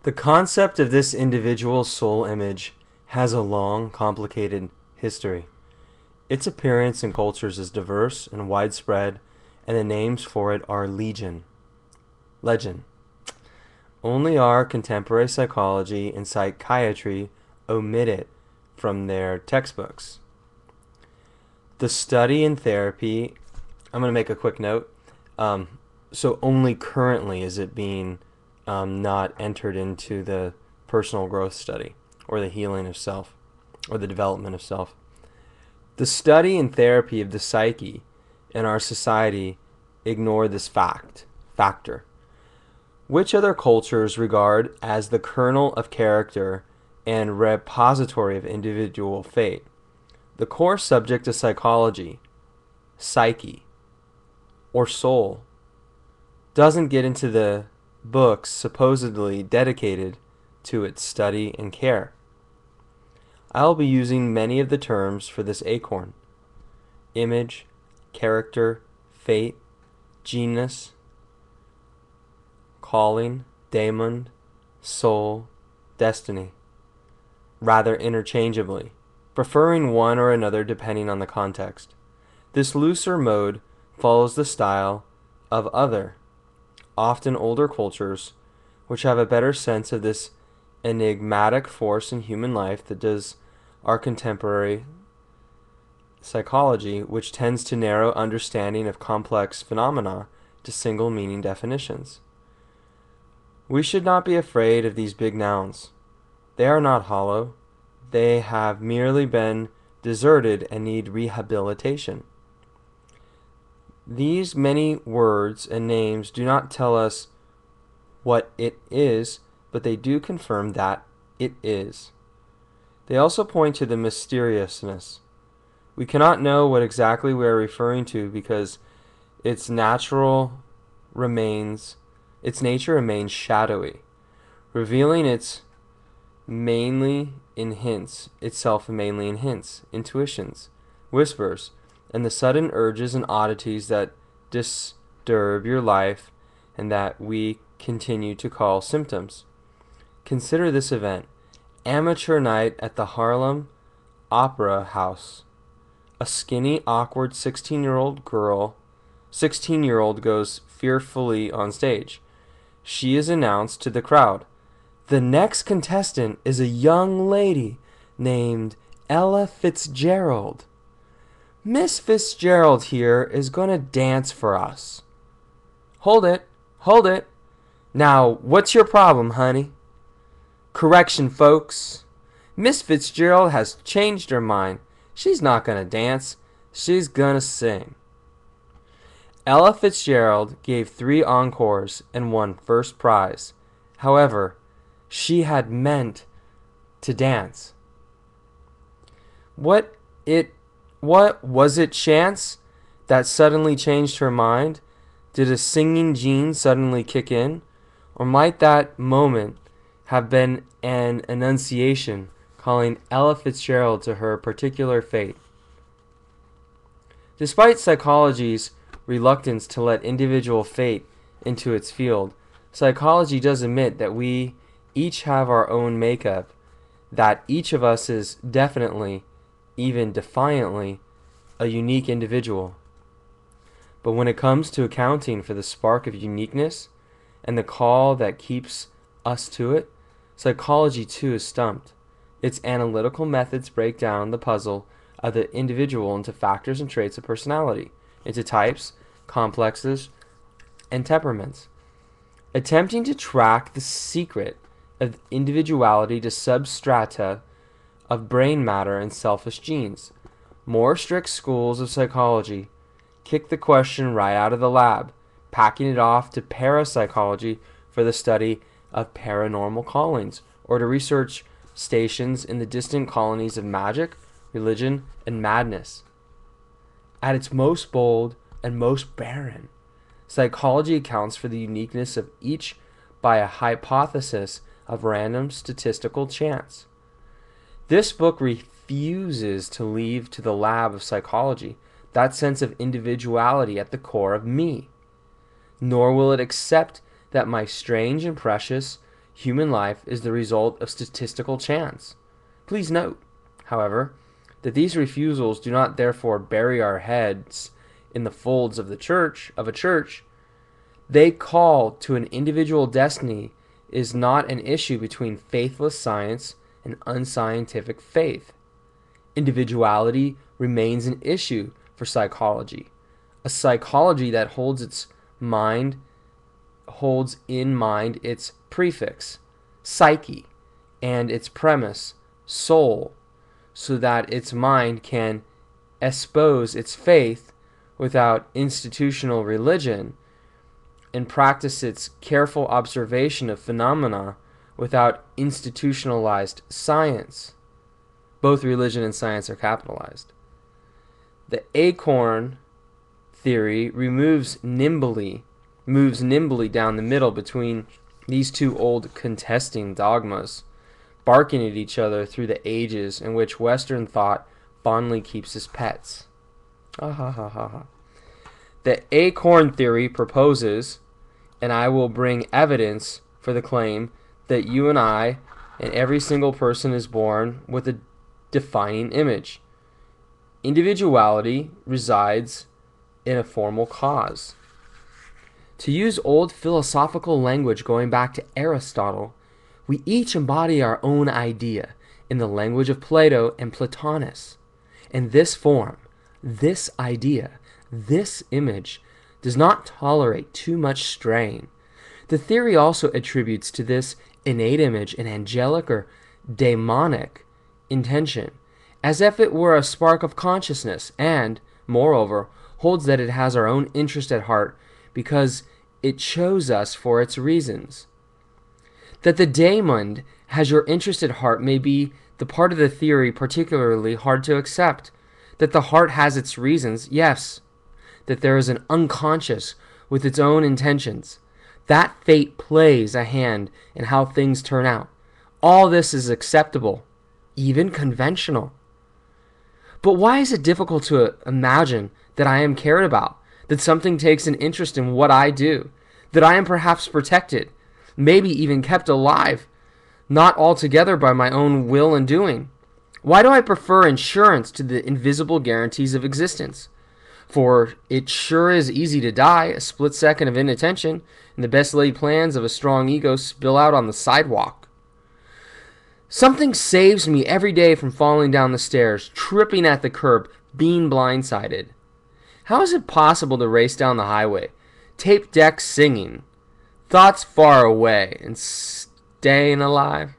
The concept of this individual soul image has a long, complicated history. Its appearance in cultures is diverse and widespread, and the names for it are legend. Only our contemporary psychology and psychiatry omit it from their textbooks. The study and therapy, I'm going to make a quick note. So only currently is it being not entered into the personal growth study or the healing of self or the development of self. The study and therapy of the psyche in our society ignore this factor, which other cultures regard as the kernel of character and repository of individual fate. The core subject of psychology, psyche, or soul, doesn't get into the books supposedly dedicated to its study and care. I'll be using many of the terms for this acorn: image, character, fate, genius, calling, daemon, soul, destiny, rather interchangeably, preferring one or another depending on the context. This looser mode follows the style of other, often older cultures, which have a better sense of this enigmatic force in human life than does our contemporary psychology, which tends to narrow understanding of complex phenomena to single meaning definitions. We should not be afraid of these big nouns. They are not hollow. They have merely been deserted and need rehabilitation. These many words and names do not tell us what it is, but they do confirm that it is. They also point to the mysteriousness. We cannot know what exactly we are referring to because its nature remains shadowy, revealing itself mainly in hints, intuitions, whispers, and the sudden urges and oddities that disturb your life and that we continue to call symptoms. Consider this event: amateur night at the Harlem Opera House. A skinny, awkward 16-year-old goes fearfully on stage. She is announced to the crowd. The next contestant is a young lady named Ella Fitzgerald. Miss Fitzgerald here is going to dance for us. Hold it. Now, what's your problem, honey? Correction, folks. Miss Fitzgerald has changed her mind. She's not going to dance. She's going to sing. Ella Fitzgerald gave 3 encores and won first prize. However, she had meant to dance. What was it, chance that suddenly changed her mind? Did a singing gene suddenly kick in? Or might that moment have been an annunciation calling Ella Fitzgerald to her particular fate? Despite psychology's reluctance to let individual fate into its field, psychology does admit that we each have our own makeup, that each of us is definitely, even defiantly, a unique individual. But when it comes to accounting for the spark of uniqueness and the call that keeps us to it, psychology too is stumped. Its analytical methods break down the puzzle of the individual into factors and traits of personality, into types, complexes, and temperaments, attempting to track the secret of individuality to substrata of brain matter and selfish genes. More strict schools of psychology kick the question right out of the lab, packing it off to parapsychology for the study of paranormal callings, or to research stations in the distant colonies of magic, religion, and madness. At its most bold and most barren, psychology accounts for the uniqueness of each by a hypothesis of random statistical chance. This book refuses to leave to the lab of psychology that sense of individuality at the core of me, nor will it accept that my strange and precious, Human life is the result of statistical chance. Please note, however, that these refusals do not therefore bury our heads in the folds of a church. They call to an individual destiny is not an issue between faithless science and unscientific faith. Individuality remains an issue for psychology, a psychology that holds in mind its prefix, psyche, and its premise, soul, so that its mind can espouse its faith without institutional religion and practice its careful observation of phenomena without institutionalized science. Both religion and science are capitalized. The acorn theory moves nimbly down the middle between these two old contesting dogmas, barking at each other through the ages in which Western thought fondly keeps its pets. The acorn theory proposes, and I will bring evidence for the claim, that you and I and every single person is born with a defining image. Individuality resides in a formal cause. To use old philosophical language going back to Aristotle, we each embody our own idea in the language of Plato and Plotinus. And this form, this idea, this image does not tolerate too much strain. The theory also attributes to this innate image an angelic or daemonic intention, as if it were a spark of consciousness, and, moreover, holds that it has our own interest at heart because it chose us for its reasons. That the daemon has your interest at heart may be the part of the theory particularly hard to accept. That the heart has its reasons, yes. That there is an unconscious with its own intentions. That fate plays a hand in how things turn out. All this is acceptable, even conventional. But why is it difficult to imagine that I am cared about, that something takes an interest in what I do, that I am perhaps protected, maybe even kept alive, not altogether by my own will and doing? Why do I prefer insurance to the invisible guarantees of existence? For it sure is easy to die, a split second of inattention, and the best laid plans of a strong ego spill out on the sidewalk. Something saves me every day from falling down the stairs, tripping at the curb, being blindsided. How is it possible to race down the highway, tape deck singing, thoughts far away, and staying alive?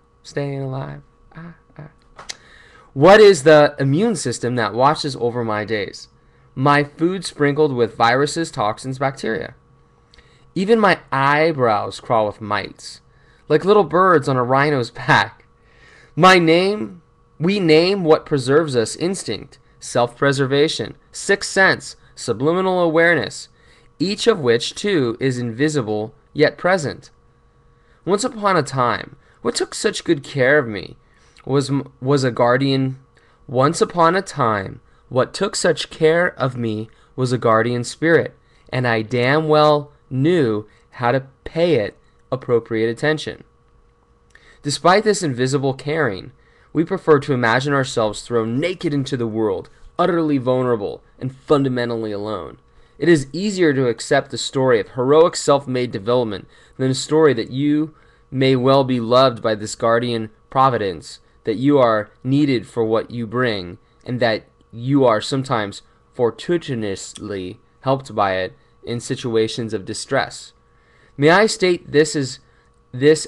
What is the immune system that watches over my days? My food sprinkled with viruses, toxins, bacteria. Even my eyebrows crawl with mites, like little birds on a rhino's back. We name what preserves us instinct, self-preservation, sixth sense, subliminal awareness, each of which, too, is invisible yet present. Once upon a time, what took such good care of me was a guardian. Once upon a time, what took such care of me was a guardian spirit, and I damn well knew how to pay it appropriate attention. Despite this invisible caring, we prefer to imagine ourselves thrown naked into the world, utterly vulnerable and fundamentally alone. It is easier to accept the story of heroic self-made development than a story that you may well be loved by this guardian providence, that you are needed for what you bring, and that you are sometimes fortuitously helped by it in situations of distress. May I state this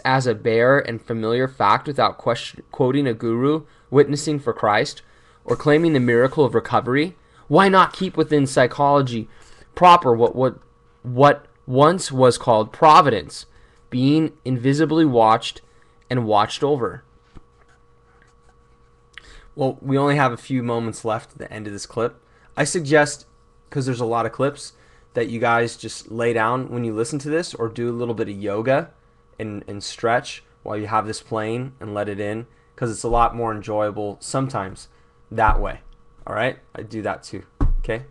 as a bare and familiar fact without quoting a guru witnessing for Christ or claiming the miracle of recovery? Why not keep within psychology proper what once was called providence, being invisibly watched and watched over? Well, we only have a few moments left at the end of this clip. I suggest, because there's a lot of clips, that you guys just lay down when you listen to this or do a little bit of yoga and stretch while you have this playing and let it in, because it's a lot more enjoyable sometimes that way. All right? I do that too. Okay?